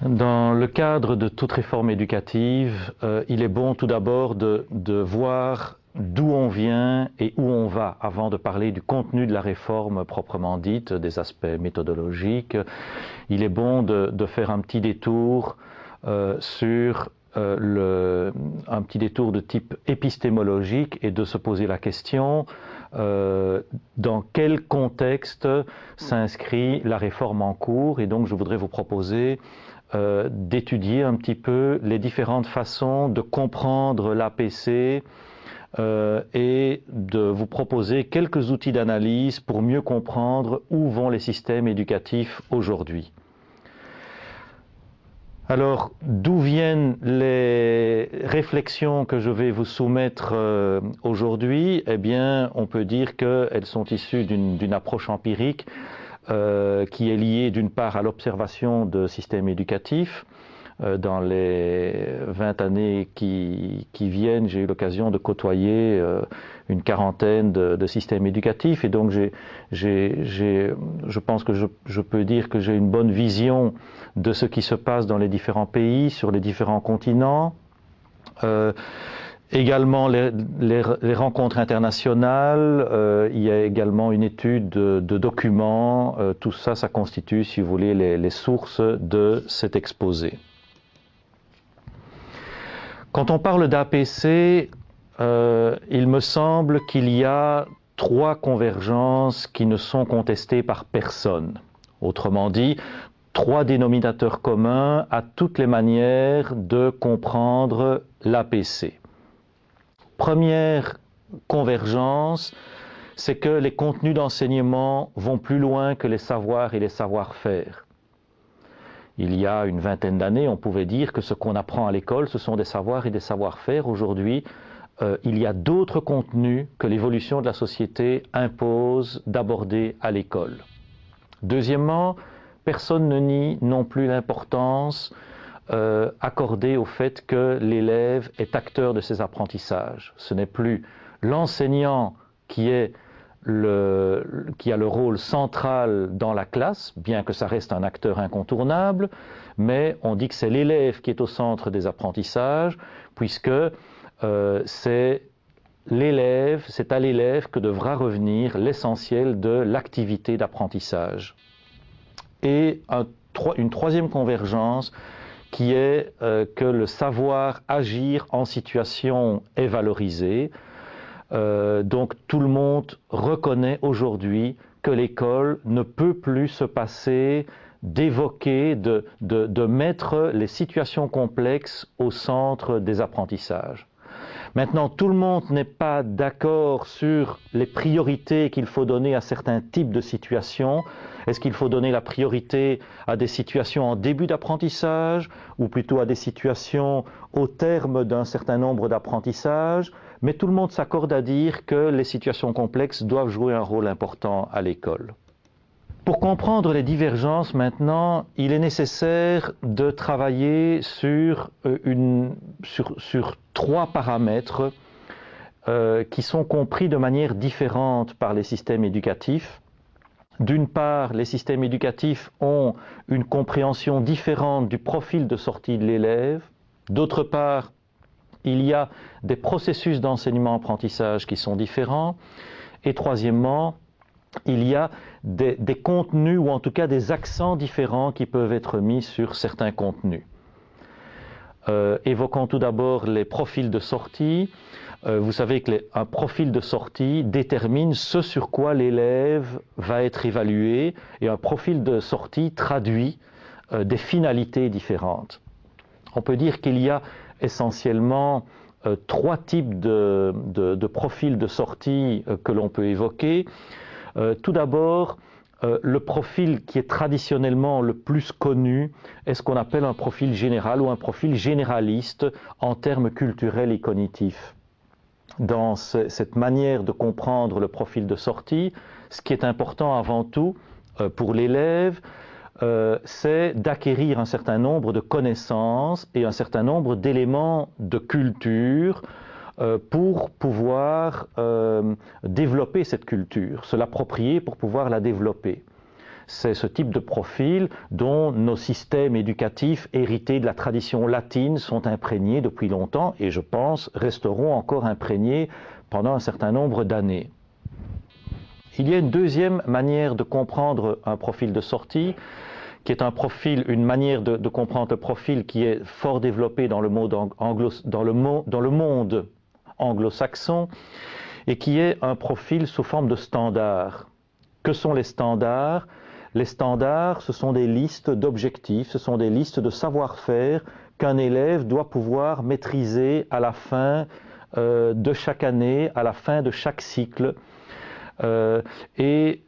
Dans le cadre de toute réforme éducative, il est bon tout d'abord de voir d'où on vient et où on va avant de parler du contenu de la réforme proprement dite, des aspects méthodologiques. Il est bon de faire un petit détour sur un petit détour de type épistémologique et de se poser la question dans quel contexte s'inscrit la réforme en cours. Et donc je voudrais vous proposer d'étudier un petit peu les différentes façons de comprendre l'APC et de vous proposer quelques outils d'analyse pour mieux comprendre où vont les systèmes éducatifs aujourd'hui. Alors, d'où viennent les réflexions que je vais vous soumettre aujourd'hui? Eh bien, on peut dire qu'elles sont issues d'une approche empirique qui est liée d'une part à l'observation de systèmes éducatifs. Dans les 20 années qui viennent, j'ai eu l'occasion de côtoyer une quarantaine de systèmes éducatifs et donc je pense que je peux dire que j'ai une bonne vision de ce qui se passe dans les différents pays, sur les différents continents. Également les rencontres internationales, il y a également une étude de documents, tout ça, ça constitue, si vous voulez, les sources de cet exposé. Quand on parle d'APC, il me semble qu'il y a trois convergences qui ne sont contestées par personne. Autrement dit, trois dénominateurs communs à toutes les manières de comprendre l'APC. Première convergence, c'est que les contenus d'enseignement vont plus loin que les savoirs et les savoir-faire. Il y a une vingtaine d'années, on pouvait dire que ce qu'on apprend à l'école, ce sont des savoirs et des savoir-faire. Aujourd'hui, il y a d'autres contenus que l'évolution de la société impose d'aborder à l'école. Deuxièmement, personne ne nie non plus l'importance accordée au fait que l'élève est acteur de ses apprentissages. Ce n'est plus l'enseignant qui a le rôle central dans la classe, bien que ça reste un acteur incontournable, mais on dit que c'est l'élève qui est au centre des apprentissages, puisque c'est à l'élève que devra revenir l'essentiel de l'activité d'apprentissage. Et une troisième convergence qui est que le savoir agir en situation est valorisé. Donc tout le monde reconnaît aujourd'hui que l'école ne peut plus se passer d'évoquer, de mettre les situations complexes au centre des apprentissages. Maintenant, tout le monde n'est pas d'accord sur les priorités qu'il faut donner à certains types de situations. Est-ce qu'il faut donner la priorité à des situations en début d'apprentissage ou plutôt à des situations au terme d'un certain nombre d'apprentissages? Mais tout le monde s'accorde à dire que les situations complexes doivent jouer un rôle important à l'école. Pour comprendre les divergences maintenant, il est nécessaire de travailler sur trois paramètres qui sont compris de manière différente par les systèmes éducatifs. D'une part, les systèmes éducatifs ont une compréhension différente du profil de sortie de l'élève. D'autre part, il y a des processus d'enseignement-apprentissage qui sont différents. Et troisièmement, il y a des contenus ou en tout cas des accents différents qui peuvent être mis sur certains contenus. Évoquons tout d'abord les profils de sortie. Vous savez qu'un profil de sortie détermine ce sur quoi l'élève va être évalué et un profil de sortie traduit des finalités différentes. On peut dire qu'il y a essentiellement trois types de profils de sortie que l'on peut évoquer. Tout d'abord, le profil qui est traditionnellement le plus connu est ce qu'on appelle un profil général ou un profil généraliste en termes culturels et cognitifs. Dans cette manière de comprendre le profil de sortie, ce qui est important avant tout pour l'élève, c'est d'acquérir un certain nombre de connaissances et un certain nombre d'éléments de culture pour pouvoir développer cette culture, se l'approprier pour pouvoir la développer. c'est ce type de profil dont nos systèmes éducatifs hérités de la tradition latine sont imprégnés depuis longtemps et je pense resteront encore imprégnés pendant un certain nombre d'années. Il y a une deuxième manière de comprendre un profil de sortie, qui est un profil, une manière de comprendre le profil qui est fort développé dans le monde anglo-saxon et qui est un profil sous forme de standard. Que sont les standards? Les standards, ce sont des listes d'objectifs, ce sont des listes de savoir-faire qu'un élève doit pouvoir maîtriser à la fin de chaque année, à la fin de chaque cycle. Ces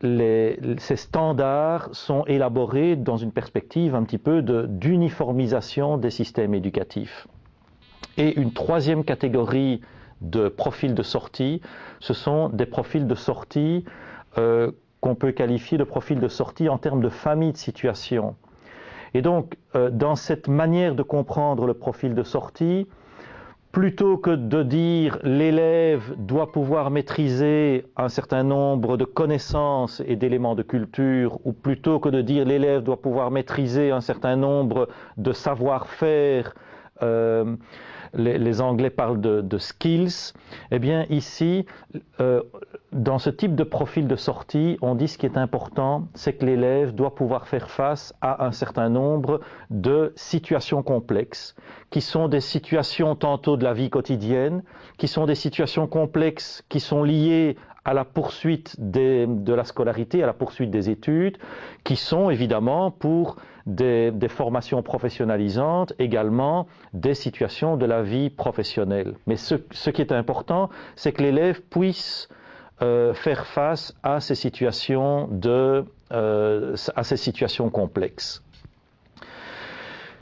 standards sont élaborés dans une perspective un petit peu d'uniformisation des systèmes éducatifs. Et une troisième catégorie de profils de sortie, ce sont des profils de sortie qu'on peut qualifier de profils de sortie en termes de famille de situation. Et donc, dans cette manière de comprendre le profil de sortie, plutôt que de dire l'élève doit pouvoir maîtriser un certain nombre de connaissances et d'éléments de culture, ou plutôt que de dire l'élève doit pouvoir maîtriser un certain nombre de savoir-faire, les Anglais parlent de skills, eh bien ici, dans ce type de profil de sortie, on dit ce qui est important, c'est que l'élève doit pouvoir faire face à un certain nombre de situations complexes, qui sont des situations tantôt de la vie quotidienne, qui sont des situations complexes qui sont liées à la poursuite de la scolarité, à la poursuite des études, qui sont évidemment pour des formations professionnalisantes, également des situations de la vie professionnelle. Mais ce qui est important, c'est que l'élève puisse faire face à ces situations complexes.